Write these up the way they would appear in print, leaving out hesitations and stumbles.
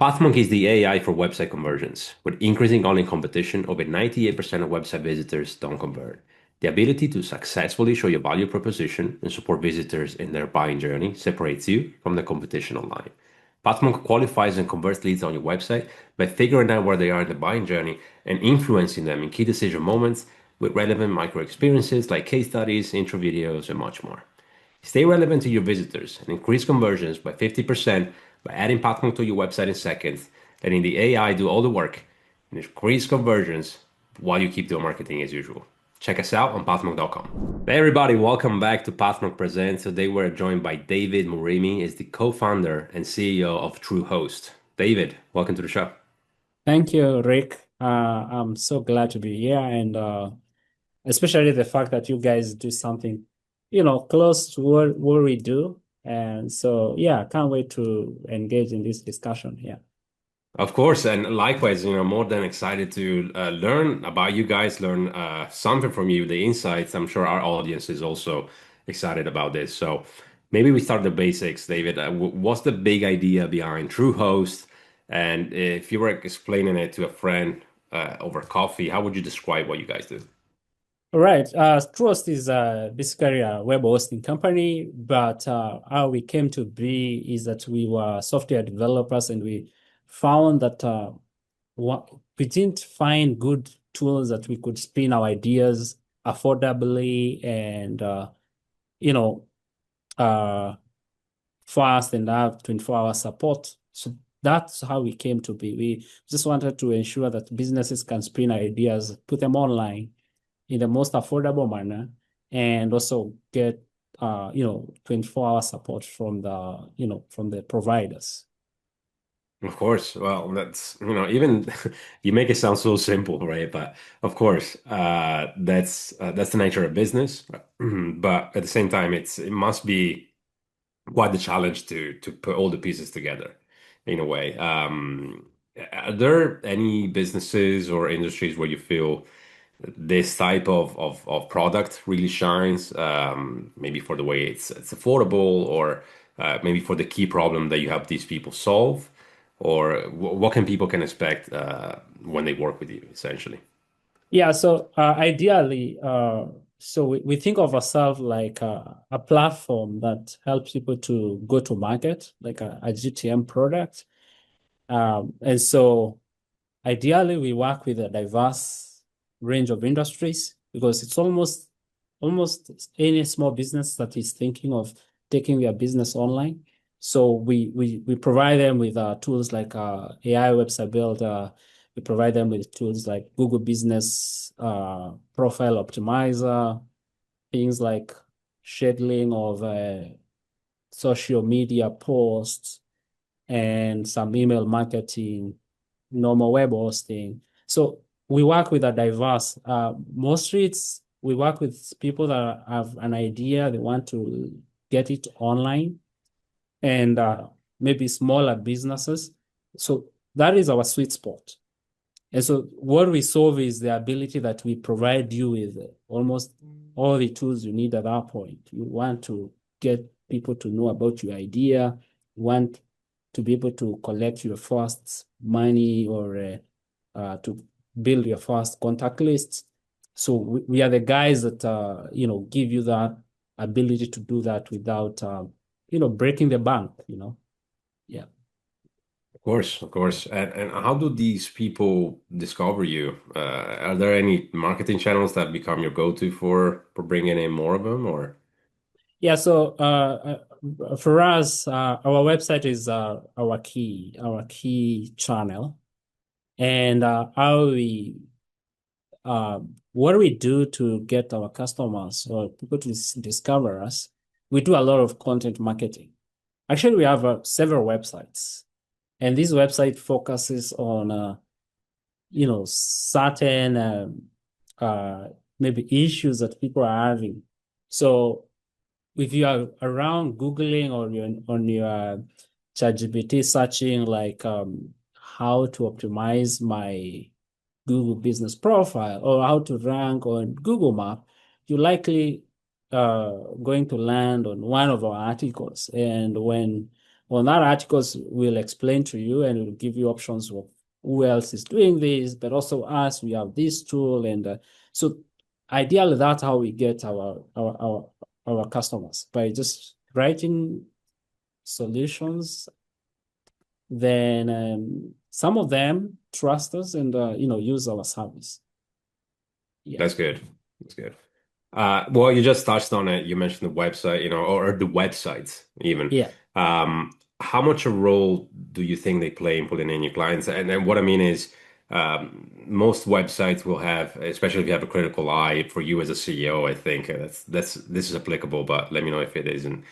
Pathmonk is the AI for website conversions. With increasing online competition, over 98% of website visitors don't convert. The ability to successfully show your value proposition and support visitors in their buying journey separates you from the competition online. Pathmonk qualifies and converts leads on your website by figuring out where they are in the buying journey and influencing them in key decision moments with relevant micro experiences like case studies, intro videos, and much more. Stay relevant to your visitors and increase conversions by 50% by adding Pathmark to your website in seconds, letting the AI do all the work and increase conversions while you keep doing marketing as usual. Check us out on pathmark.com. Hey everybody, welcome back to Pathmark Presents. Today we're joined by David Murimi, is the co-founder and CEO of TrueHost. David, welcome to the show. Thank you, Rick. I'm so glad to be here, and especially the fact that you guys do something, close to what we do. And so, yeah, can't wait to engage in this discussion here. Of course, and likewise, more than excited to learn about you guys, learn something from you, the insights. I'm sure our audience is also excited about this. So maybe we start the basics, David. What's the big idea behind TrueHost? And if you were explaining it to a friend over coffee, how would you describe what you guys do? All right. TrueHost is basically a web hosting company, but how we came to be is that we were software developers, and we found that we didn't find good tools that we could spin our ideas affordably and you know uh fast and have 24-hour support. So that's how we came to be. We just wanted to ensure that businesses can spin ideas, put them online in the most affordable manner, and also get 24-hour support from the providers. Of course. Well, that's, even you make it sound so simple, right? But of course, that's the nature of business. But at the same time, it must be quite the challenge to put all the pieces together in a way. Are there any businesses or industries where you feel this type of product really shines? Maybe for the way it's affordable, or maybe for the key problem that you help these people solve, or what can people can expect when they work with you, essentially? Yeah, so ideally, so we think of ourselves like a platform that helps people to go to market, like a GTM product. And so ideally, we work with a diverse range of industries because it's almost any small business that is thinking of taking their business online. So we provide them with tools like AI website builder. We provide them with tools like Google Business Profile Optimizer, things like scheduling of social media posts and some email marketing, normal web hosting. So we work with a diverse, mostly we work with people that have an idea, they want to get it online, and maybe smaller businesses. So that is our sweet spot. And so what we solve is the ability that we provide you with almost all the tools you need at that point. You want to get people to know about your idea, you want to be able to collect your first money, or to build your first contact list. So we are the guys that give you that ability to do that without breaking the bank. Yeah. Of course, of course. And how do these people discover you? Are there any marketing channels that become your go-to for bringing in more of them, or? Yeah, so for us, our website is our key channel, and what we do to get our customers or people to discover us, we do a lot of content marketing. Actually, we have several websites, and this website focuses on certain maybe issues that people are having. So if you are around Googling, or you're on your ChatGPT searching like how to optimize my Google business profile or how to rank on Google Map, you're likely going to land on one of our articles. And when On that articles, we'll explain to you and we'll give you options of who else is doing this, but also us, we have this tool. And so ideally, that's how we get our customers, by just writing solutions. Then some of them trust us and use our service. Yeah. That's good. That's good. Well, you just touched on it. You mentioned the website, or the websites even. Yeah. Um, how much a role do you think they play in pulling in new clients? And then what I mean is, most websites will have, especially if you have a critical eye for you as a CEO, I think this is applicable, but let me know if it isn't.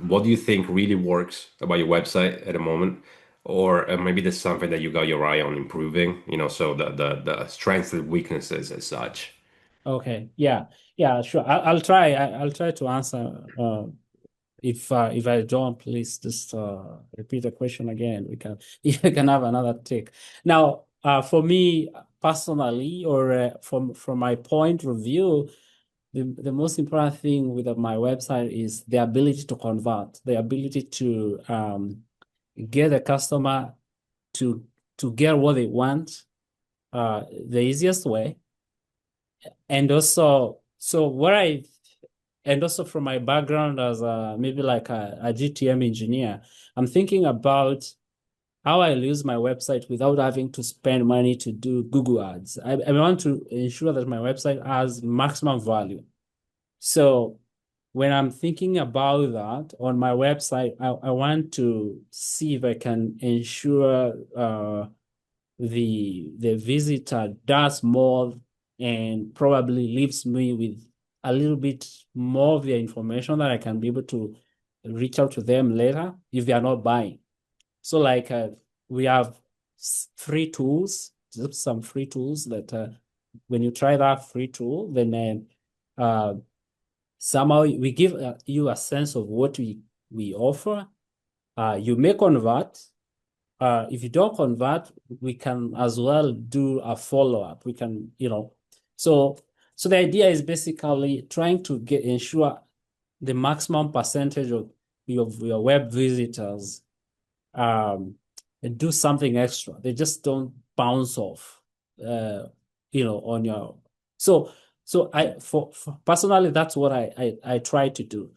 What do you think really works about your website at the moment? Or maybe there's something that you got your eye on improving, so the strengths and weaknesses as such. Okay. Yeah. Yeah, sure. I'll try. I'll try to answer. If I don't, please just repeat the question again. We can you can have another take. Now, for me personally, or from my point of view, the most important thing with my website is the ability to convert, the ability to get the customer to get what they want, the easiest way. And also, and also from my background as maybe like a GTM engineer, I'm thinking about how I'll use my website without having to spend money to do Google ads. I want to ensure that my website has maximum value. So when I'm thinking about that on my website, I want to see if I can ensure the visitor does more and probably leaves me with a little bit more of their information that I can be able to reach out to them later if they are not buying. So like we have free tools, just some free tools that when you try that free tool, then somehow we give you a sense of what we offer. You may convert. If you don't convert, we can as well do a follow-up. We can, so the idea is basically trying to ensure the maximum percentage of your web visitors do something extra. They just don't bounce off, on your. So I for personally, that's what I try to do.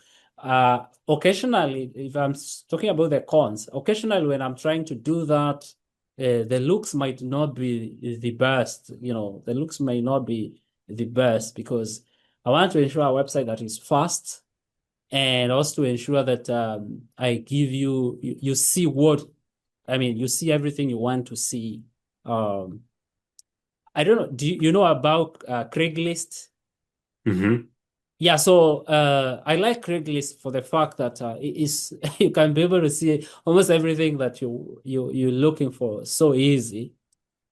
Occasionally, if I'm talking about the cons, occasionally when I'm trying to do that, the looks might not be the best. The looks may not be the best because I want to ensure a website that is fast and also to ensure that I give you see you see everything you want to see. Um, I don't know. Do you know about Craigslist? Hmm. Yeah, so I like Craigslist for the fact that it is you can be able to see almost everything that you're looking for so easy.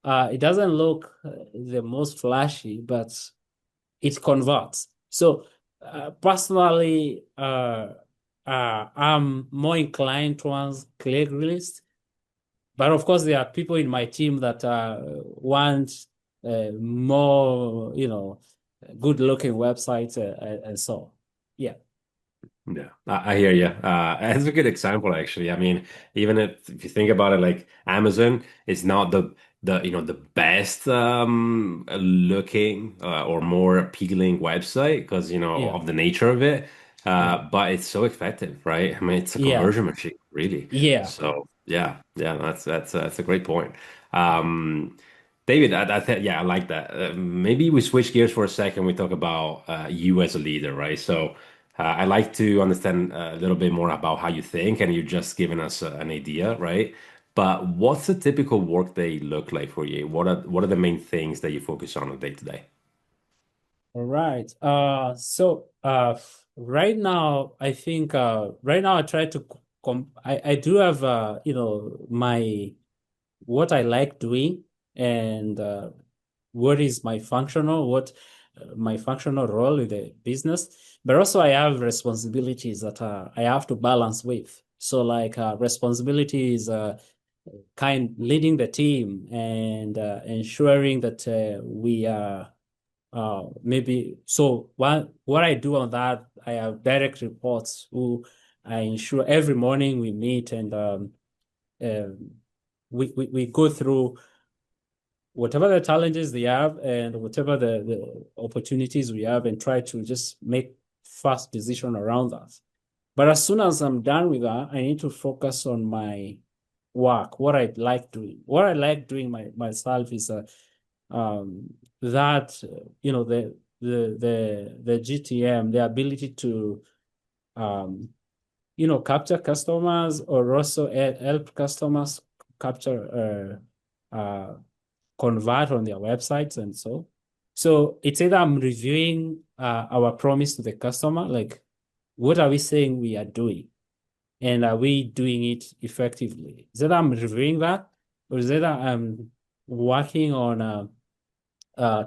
It doesn't look the most flashy, but it converts. So personally, I'm more inclined towards Craigslist. But of course, there are people in my team that want more, good-looking websites and so. Yeah, Yeah, I hear you. That's a good example, actually. I mean, even if you think about it, like Amazon is not the best looking or more appealing website because yeah, of the nature of it. yeah, But it's so effective, right? I mean, it's a yeah, conversion machine, really. yeah. So yeah, yeah, that's a great point. David, yeah, I like that. Maybe we switch gears for a second. We talk about you as a leader, right? So. I like to understand a little bit more about how you think, and you're just giving us an idea, right? But what's a typical workday look like for you? What are the main things that you focus on day to day? All right. So right now, I think right now I try to I do have my what I like doing and what my functional role in the business, but also I have responsibilities that I have to balance with. So like responsibilities kind leading the team and ensuring that we are maybe so what I do on that, I have direct reports who I ensure every morning we meet and um, we go through whatever the challenges they have and whatever the opportunities we have and try to just make fast decision around that. But as soon as I'm done with that, I need to focus on my work, what I like doing. What I like doing myself is that the GTM, the ability to um, capture customers or also help customers capture convert on their websites and so. So it's either I'm reviewing our promise to the customer, like what are we saying we are doing? And are we doing it effectively? Is that I'm reviewing that, or is that I'm working on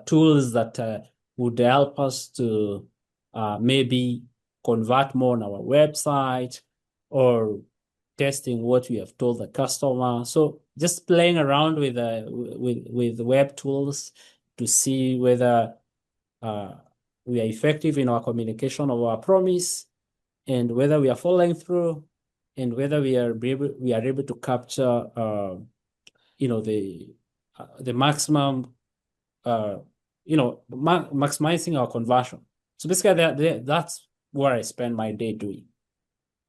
tools that would help us to maybe convert more on our website or testing what we have told the customer. So just playing around with web tools to see whether uh, we are effective in our communication of our promise and whether we are following through and whether we are able to capture the maximum maximizing our conversion. So basically that's what I spend my day doing.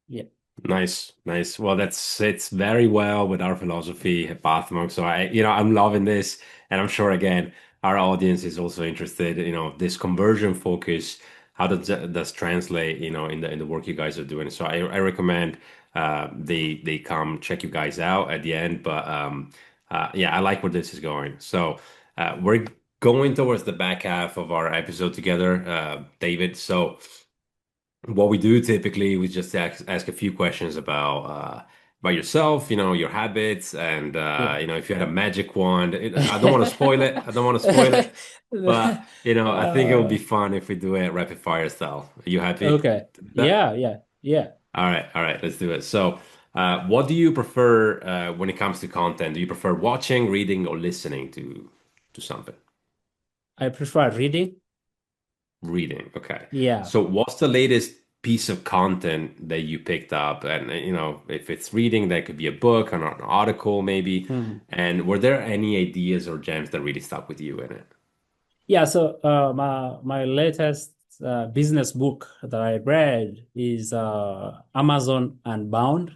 Yeah. Nice, nice. Well, that sits very well with our philosophy at Pathmark. So I'm loving this, and I'm sure again our audience is also interested. This conversion focus. How does translate? In the work you guys are doing. So I recommend they come check you guys out at the end. But yeah, I like where this is going. So we're going towards the back half of our episode together, David. So. What we do typically, we just ask a few questions about yourself, your habits, and Yeah. if you had a magic wand. I don't want to spoil it. I don't want to spoil it, but I think it would be Uh, fun if we do it rapid fire style. Are you happy okay. to do that? Yeah, yeah, yeah. All right, let's do it. So, what do you prefer when it comes to content? Do you prefer watching, reading, or listening to something? I prefer reading. Reading. Okay. Yeah. So what's the latest piece of content that you picked up? And if it's reading, that could be a book or an article maybe. Mhm. And were there any ideas or gems that really stuck with you in it? Yeah, so my latest business book that I read is Amazon Unbound.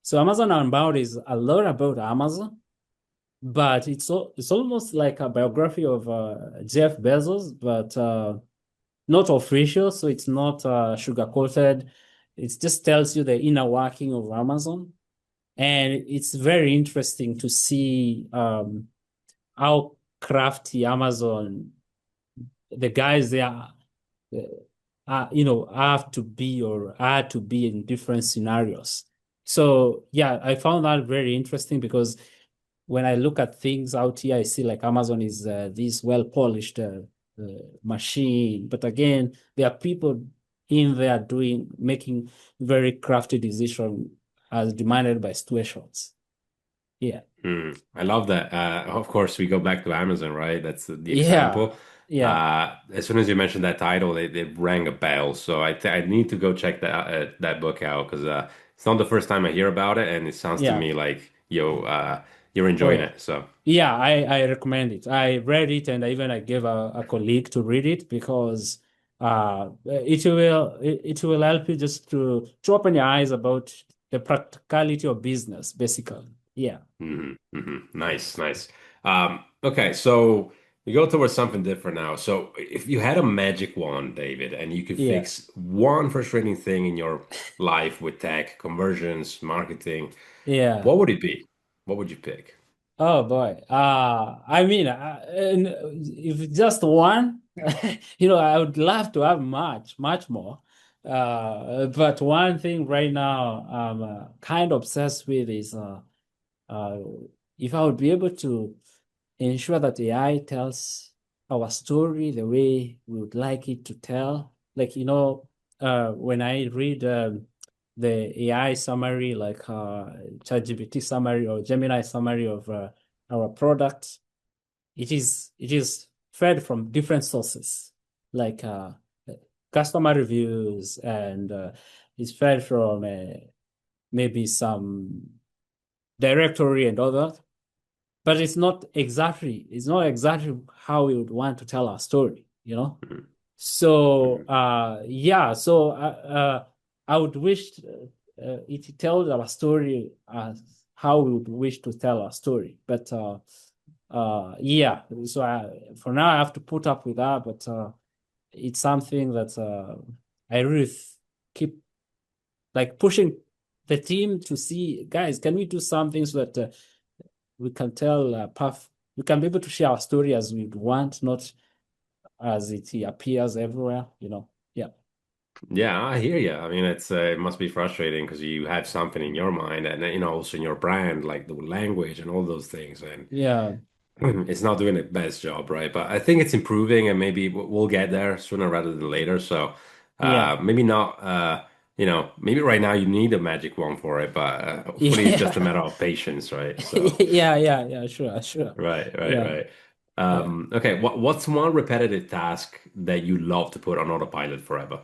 So Amazon Unbound is a lot about Amazon, but it's almost like a biography of Jeff Bezos, but not official, so it's not sugar-coated. It just tells you the inner working of Amazon. And it's very interesting to see how crafty Amazon, the guys there, have to be or are to be in different scenarios. So yeah, I found that very interesting because when I look at things out here, I see like Amazon is this well-polished machine, but again, there are people in there making very crafty decisions as demanded by situations. Yeah, I love that. Of course, we go back to Amazon, right? That's the yeah, example. yeah, As soon as you mentioned that title, it rang a bell. So I need to go check that book out because it's not the first time I hear about it, and it sounds to yeah. me like you're Oh enjoying yeah. it. So. Yeah, I recommend it. I read it and I gave a colleague to read it because it will help you just to open your eyes about the practicality of business, basically. Yeah. Nice, nice. Okay, so we go towards something different now. So, if you had a magic wand, David, and you could Yeah. fix one frustrating thing in your life with tech, conversions, marketing, Yeah. what would it be? What would you pick? Oh boy. I mean, and if just one, I would love to have much more. But one thing right now I'm kind of obsessed with is uh, if I would be able to ensure that AI tells our story the way we would like it to tell. Like, when I read the AI summary, like ChatGPT summary or Gemini summary of our products, it is fed from different sources, like customer reviews and It's fed from maybe some directory and all that, but it's not exactly how we would want to tell our story, you know? Mhm. So Mhm. yeah, so I would wish it tells our story as how we would wish to tell our story. But yeah, so for now I have to put up with that, but it's something that I really keep like pushing the team to see, guys, can we do something so that we can tell path, we can be able to share our story as we want, not as it appears everywhere, you know. Yeah. Yeah, I hear you. I mean, it must be frustrating because you have something in your mind, and also in your brand, like the language and all those things, and Yeah. it's not doing the best job, right? But I think it's improving, and maybe we'll get there sooner rather than later. So, Yeah. maybe not. Maybe right now you need a magic wand for it, but hopefully it's just a Yeah. matter of patience, right? So, Yeah, sure, sure. right, Yeah. right. Yeah. Okay, what's one repetitive task that you love to put on autopilot forever?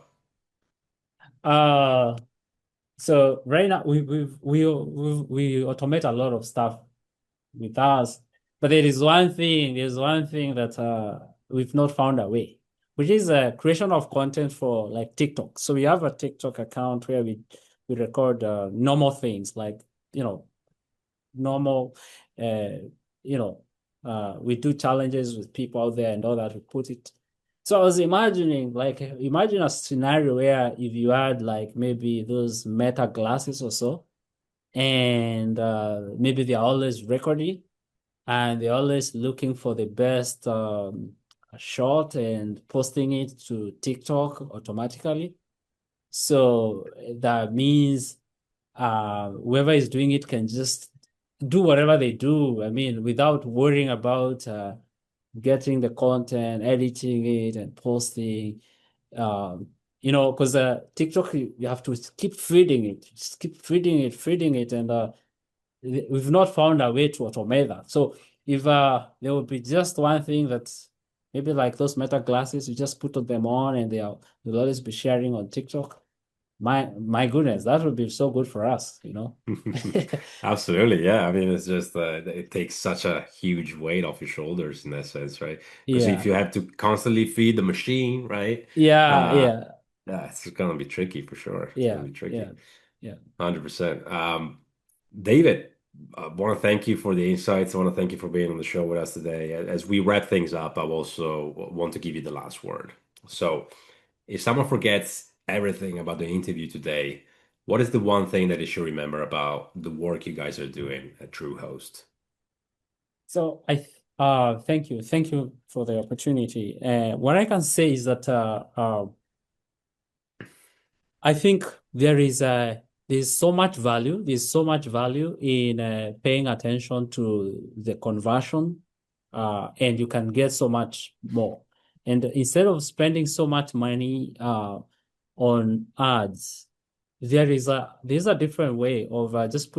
Uh, so right now we automate a lot of stuff with us, but there's one thing that we've not found a way, which is creation of content for like TikTok. So we have a TikTok account where we record normal things like, you know, normal, uh, we do challenges with people out there and all that. We put it. So I was imagining, like, imagine a scenario where if you had like maybe those meta glasses or so, and maybe they're always recording and they're always looking for the best shot and posting it to TikTok automatically. So that means whoever is doing it can just do whatever they do. I mean, without worrying about getting the content, editing it, and posting. Um, because TikTok, you have to keep feeding it, just keep feeding it, and we've not found a way to automate that. So if there would be just one thing that's maybe like those meta glasses, you just put them on and they'll always be sharing on TikTok. My goodness, that would be so good for us, you know? Absolutely, yeah. I mean, it's just it takes such a huge weight off your shoulders in that sense, right? Because if Yeah. you have to constantly feed the machine, right? Yeah, Uh, yeah, yeah, it's gonna be tricky for sure. It's gonna yeah, be yeah, tricky, yeah. 100%. David, I want to thank you for the insights. I want to thank you for being on the show with us today. As we wrap things up, I also want to give you the last word. So, if someone forgets everything about the interview today, what is the one thing that they should remember about the work you guys are doing at TrueHost? So thank you for the opportunity. What I can say is that I think there's so much value. There's so much value in paying attention to the conversion, and you can get so much more. And instead of spending so much money on ads, there's a different way of just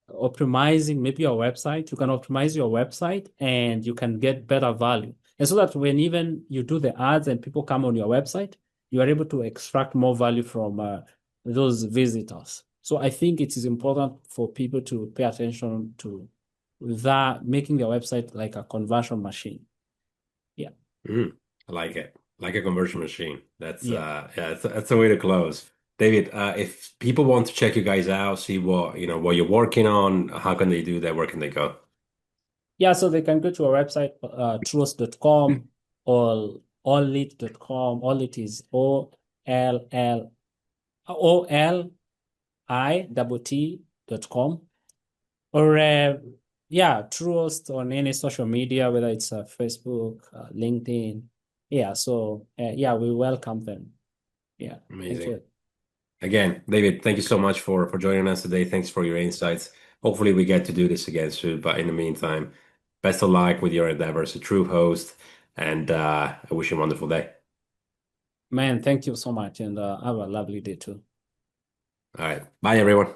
optimizing maybe your website. You can optimize your website and you can get better value. And so that when even you do the ads and people come on your website, you are able to extract more value from those visitors. So I think it is important for people to pay attention to that, making their website like a conversion machine. Yeah. Mm, I like it. Like a conversion machine. That's Yeah. yeah, that's a way to close. David, if people want to check you guys out, see what you're working on, how can they do that? Where can they go? Yeah, so they can go to our website, truest.com or ollit.com. Ollit is OLLITT.com. Or yeah, Truest on any social media, whether it's Facebook, LinkedIn. Yeah, so yeah, we welcome them. Yeah, thank Amazing. you. Again, David, thank you so much for joining us today. Thanks for your insights. Hopefully we get to do this again soon. But in the meantime, best of luck with your endeavors, a true host, and I wish you a wonderful day. Man, thank you so much, and have a lovely day too. All right. Bye, everyone.